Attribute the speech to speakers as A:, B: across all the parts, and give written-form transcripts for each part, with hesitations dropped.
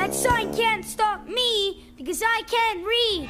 A: That sign can't stop me because I can't read.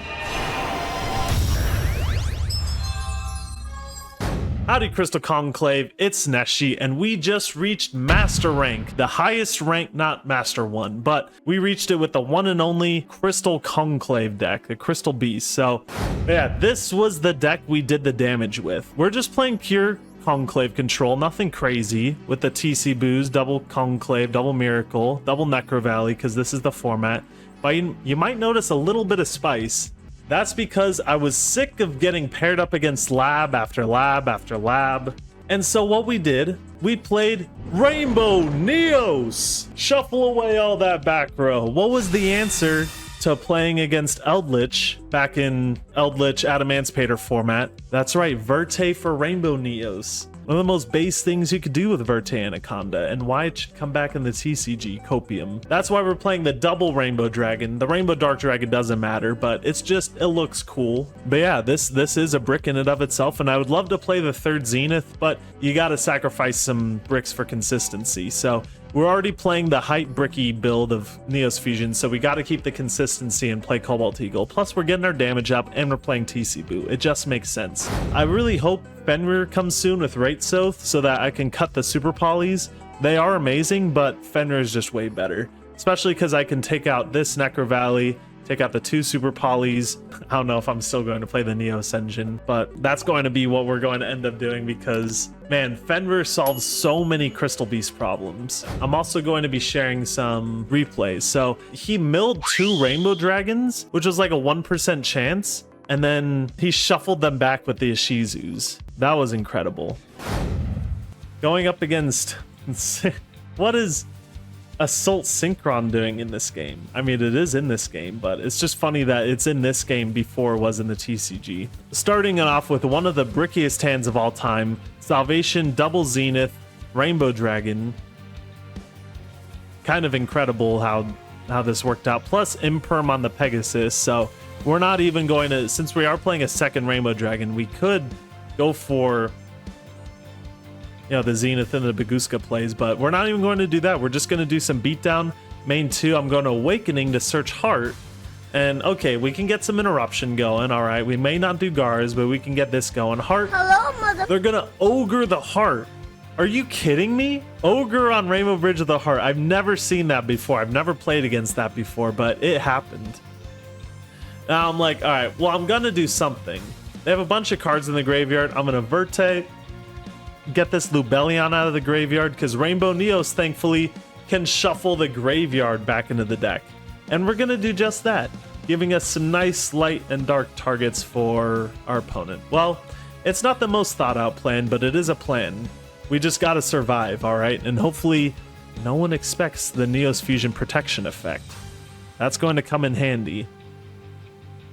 B: Howdy Crystal Conclave, it's NESHY, and we just reached Master Rank, the highest rank, not Master 1, but we reached it with the one and only Crystal Conclave deck, the Crystal Beast. So yeah, this was the deck we did the damage with. We're just playing pure Conclave Control, nothing crazy, with the TC Booze, double Conclave, double Miracle, double Necro Valley, because this is the format. But you might notice a little bit of spice. That's because I was sick of getting paired up against lab after lab after lab. And so what we did, we played Rainbow Neos. Shuffle away all that back row. What was the answer to playing against Eldritch back in Eldritch Adamantipator format? That's right, Verte for Rainbow Neos. One of the most base things you could do with Verte Anaconda, and why it should come back in the TCG Copium. That's why we're playing the double Rainbow Dragon. The Rainbow Dark Dragon doesn't matter, but it's just, it looks cool. But yeah, this is a brick in and of itself, and I would love to play the third Zenith, but you gotta sacrifice some bricks for consistency. So we're already playing the height bricky build of Neos Fusion, so we gotta keep the consistency and play Cobalt Eagle. Plus we're getting our damage up and we're playing TC Boo. It just makes sense. I really hope Fenrir comes soon with Raitsoth so that I can cut the super polys. They are amazing, but Fenrir is just way better. Especially because I can take out this Necro Valley, take out the two super polys. I don't know if I'm still going to play the Neos engine, but that's going to be what we're going to end up doing because, man, Fenrir solves so many Crystal Beast problems. I'm also going to be sharing some replays. So he milled two Rainbow Dragons, which was like a 1% chance, and then he shuffled them back with the Ishizus. That was incredible. Going up against... what is Assault Synchron doing in this game? I mean, it is in this game, but it's just funny that it's in this game before it was in the TCG. Starting it off with one of the brickiest hands of all time, Salvation, Double Zenith, Rainbow Dragon. Kind of incredible how this worked out. Plus Imperm on the Pegasus, so we're not even going to, since we are playing a second Rainbow Dragon, we could go for, you know, the Zenith and the Baguska plays, but we're not even going to do that. We're just going to do some beatdown. Main 2, I'm going to Awakening to search Heart. And okay, we can get some interruption going. All right, we may not do Gars, but we can get this going. Heart.
A: Hello, mother.
B: They're going to Ogre the Heart. Are you kidding me? Ogre on Rainbow Bridge of the Heart. I've never seen that before. I've never played against that before, but it happened. Now I'm like, all right, well, I'm going to do something. They have a bunch of cards in the graveyard. I'm going to Verte, get this Lubellion out of the graveyard, because Rainbow Neos, thankfully, can shuffle the graveyard back into the deck. And we're going to do just that, giving us some nice light and dark targets for our opponent. Well, it's not the most thought out plan, but it is a plan. We just got to survive, all right? And hopefully no one expects the Neos Fusion protection effect. That's going to come in handy.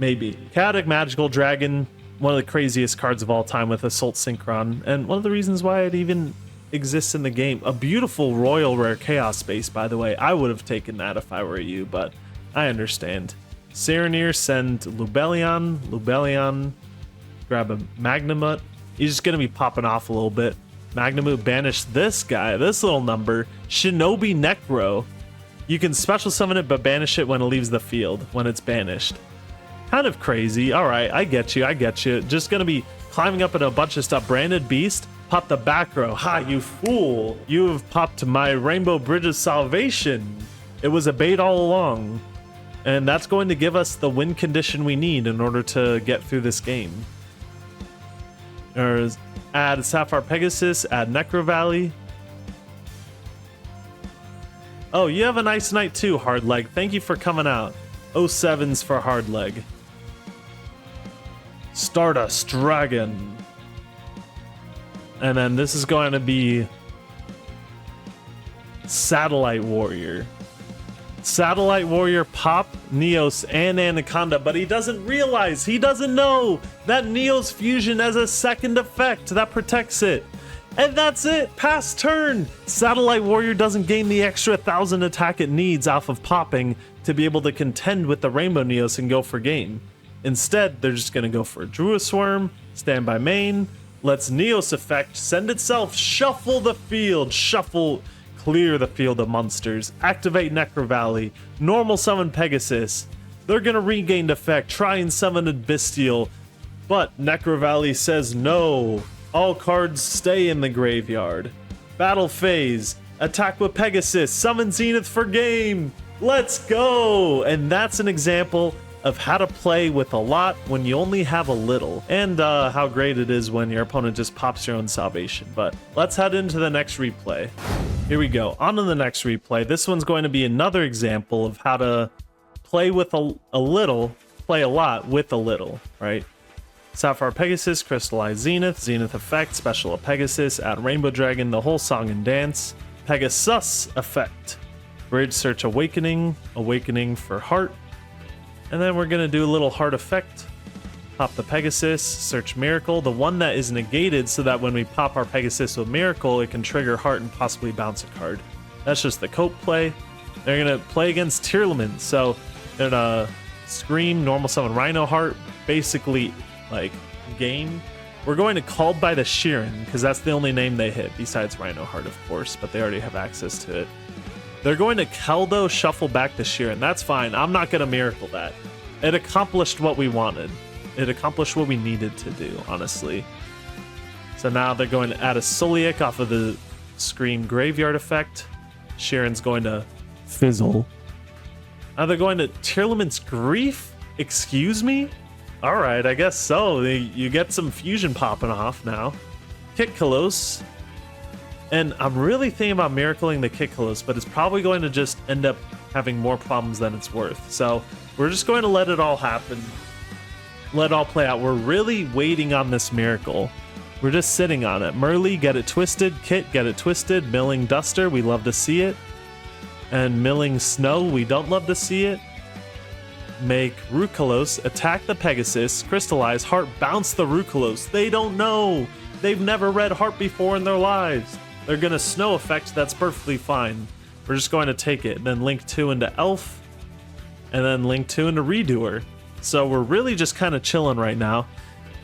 B: Maybe. Chaotic Magical Dragon, one of the craziest cards of all time with Assault Synchron, and one of the reasons why it even exists in the game. A beautiful Royal Rare Chaos Space, by the way. I would have taken that if I were you, but I understand. Serenir, send Lubellion, grab a Magnamut. He's just going to be popping off a little bit. Magnamut, banish this guy, this little number. Shinobi Necro. You can special summon it, but banish it when it leaves the field, when it's banished. Kind of crazy. All right, I get you. Just gonna be climbing up at a bunch of stuff. Branded Beast, pop the back row. Ha, you fool. You have popped my Rainbow Bridge of Salvation. It was a bait all along. And that's going to give us the win condition we need in order to get through this game. There's add Sapphire Pegasus, add Necro Valley. Oh, you have a nice night too, Hardleg. Thank you for coming out. 07s for Hardleg. Stardust Dragon. And then this is going to be Satellite Warrior. Satellite Warrior, pop, Neos, and Anaconda, but he doesn't realize, he doesn't know that Neos Fusion has a second effect that protects it. And that's it, pass turn. Satellite Warrior doesn't gain the extra 1,000 attack it needs off of popping to be able to contend with the Rainbow Neos and go for game. Instead, they're just gonna go for a Druisworm, stand by main, lets Neos effect, send itself, shuffle the field, shuffle clear the field of monsters, activate Necro Valley, normal summon Pegasus. They're gonna regain effect, try and summon a Bystial, but Necro Valley says no. All cards stay in the graveyard. Battle phase, attack with Pegasus, summon Zenith for game. Let's go! And that's an example of how to play with a lot when you only have a little, and how great it is when your opponent just pops your own salvation. But let's head into the next replay. Here we go, on to the next replay. This one's going to be another example of how to play with a little, play a lot with a little, right? Sapphire Pegasus, Crystallized Zenith, Zenith Effect, Special of Pegasus, add Rainbow Dragon, the whole song and dance. Pegasus Effect, Bridge Search Awakening, Awakening for Heart. And then we're gonna do a little Heart Effect. Pop the Pegasus, search Miracle, the one that is negated so that when we pop our Pegasus with Miracle, it can trigger Heart and possibly bounce a card. That's just the cope play. They're gonna play against Tearlament, so they're gonna Scream, normal summon Rhino Heart, basically like game. We're going to Called by the Sheeran because that's the only name they hit besides Rhino Heart, of course, but they already have access to it. They're going to Keldo, shuffle back the Sheeran. That's fine. I'm not going to miracle that. It accomplished what we wanted. It accomplished what we needed to do, honestly. So now they're going to add a Soliak off of the Scream Graveyard effect. Sheeran's going to fizzle. Now they're going to Tearlament's Grief? Excuse me? Alright, I guess so. You get some fusion popping off now. Kitkalos. And I'm really thinking about miracling the Kitkalos, but it's probably going to just end up having more problems than it's worth. So we're just going to let it all happen. Let it all play out. We're really waiting on this miracle. We're just sitting on it. Merly, get it twisted. Kit, get it twisted. Milling Duster, we love to see it. And Milling Snow, we don't love to see it. Make Rukalos, attack the Pegasus, crystallize Heart, bounce the Rukalos. They don't know. They've never read Heart before in their lives. They're gonna Snow effect, that's perfectly fine. We're just going to take it, and then link 2 into Elf, and then link 2 into Redoer. So we're really just kind of chilling right now.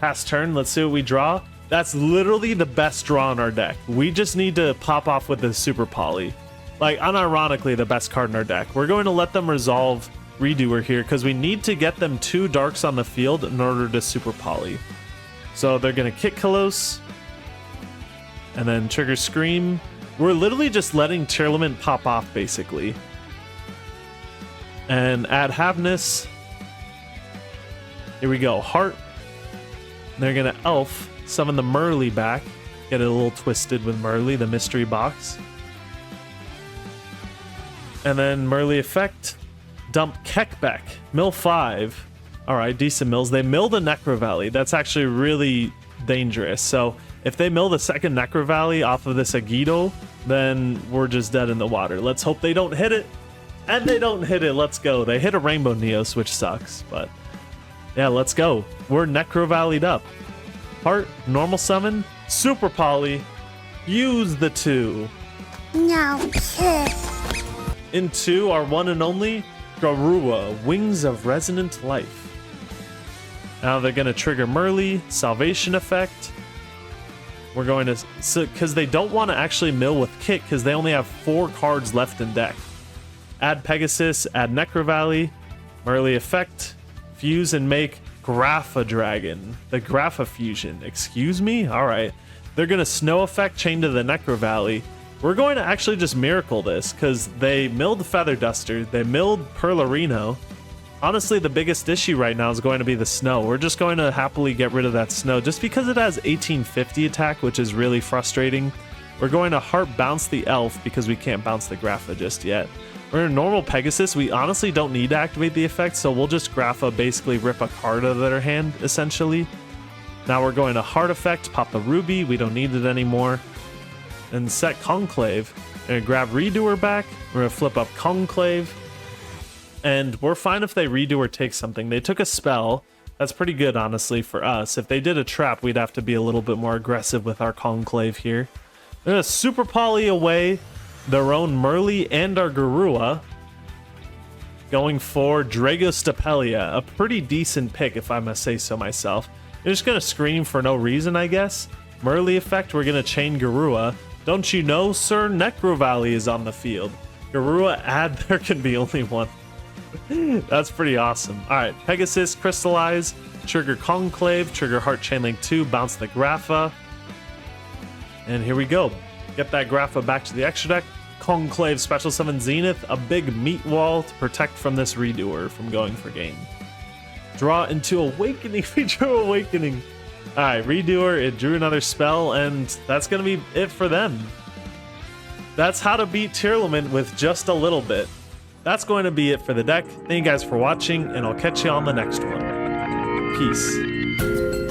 B: Pass turn, let's see what we draw. That's literally the best draw in our deck. We just need to pop off with the Super Poly. Like, unironically, the best card in our deck. We're going to let them resolve Redoer here because we need to get them 2 darks on the field in order to Super Poly. So they're going to kick Kalos and then trigger Scream. We're literally just letting Tearlament pop off basically. And add Havness. Here we go. Heart. They're going to Elf, summon the Merly back. Get it a little twisted with Merly, the mystery box. And then Merly effect. Dump Keckbeck, mill 5. Alright, decent mills. They mill the Necro Valley. That's actually really dangerous. So if they mill the second Necro Valley off of this Agido, then we're just dead in the water. Let's hope they don't hit it. And they don't hit it. Let's go. They hit a Rainbow Neos, which sucks. But yeah, let's go. We're Necro Valley'd up. Heart, normal summon, Super Poly. Use the 2.
A: No.
B: Into our one and only Garua, Wings of Resonant Life. Now they're going to trigger Merly, Salvation effect. We're going to, because they don't want to actually mill with Kit because they only have 4 cards left in deck. Add Pegasus, add Necro Valley, Merly effect, fuse and make Grapha Dragon. The Grapha Fusion. Excuse me? Alright. They're going to Snow effect, chain to the Necro Valley. We're going to actually just miracle this because they milled Feather Duster, they milled Perlarino. Honestly, the biggest issue right now is going to be the Snow. We're just going to happily get rid of that Snow just because it has 1850 attack, which is really frustrating. We're going to Heart bounce the Elf because we can't bounce the Grapha just yet. We're in normal Pegasus. We honestly don't need to activate the effect, so we'll just Grapha basically rip a card out of their hand, essentially. Now we're going to Heart effect, pop the Ruby. We don't need it anymore. And set Conclave. We're gonna grab Redoer back. We're gonna flip up Conclave. And we're fine if they redo or take something. They took a spell. That's pretty good, honestly, for us. If they did a trap, we'd have to be a little bit more aggressive with our Conclave here. They're gonna Super Poly away their own Merly and our Garua. Going for Dragostapelia. A pretty decent pick, if I must say so myself. They're just gonna Scream for no reason, I guess. Merly effect, we're gonna chain Garua. Don't you know, sir? Necro Valley is on the field. Garua, add there can be only one. That's pretty awesome. Alright, Pegasus, Crystallize, trigger Conclave, trigger Heart Chainlink 2, bounce the Grapha. And here we go. Get that Grapha back to the extra deck. Conclave, Special Summon Zenith, a big meat wall to protect from this Redoer from going for game. Draw into Awakening. We drew Awakening. Alright, Redoer, it drew another spell, and that's going to be it for them. That's how to beat Tearlament with just a little bit. That's going to be it for the deck. Thank you guys for watching, and I'll catch you on the next one. Peace.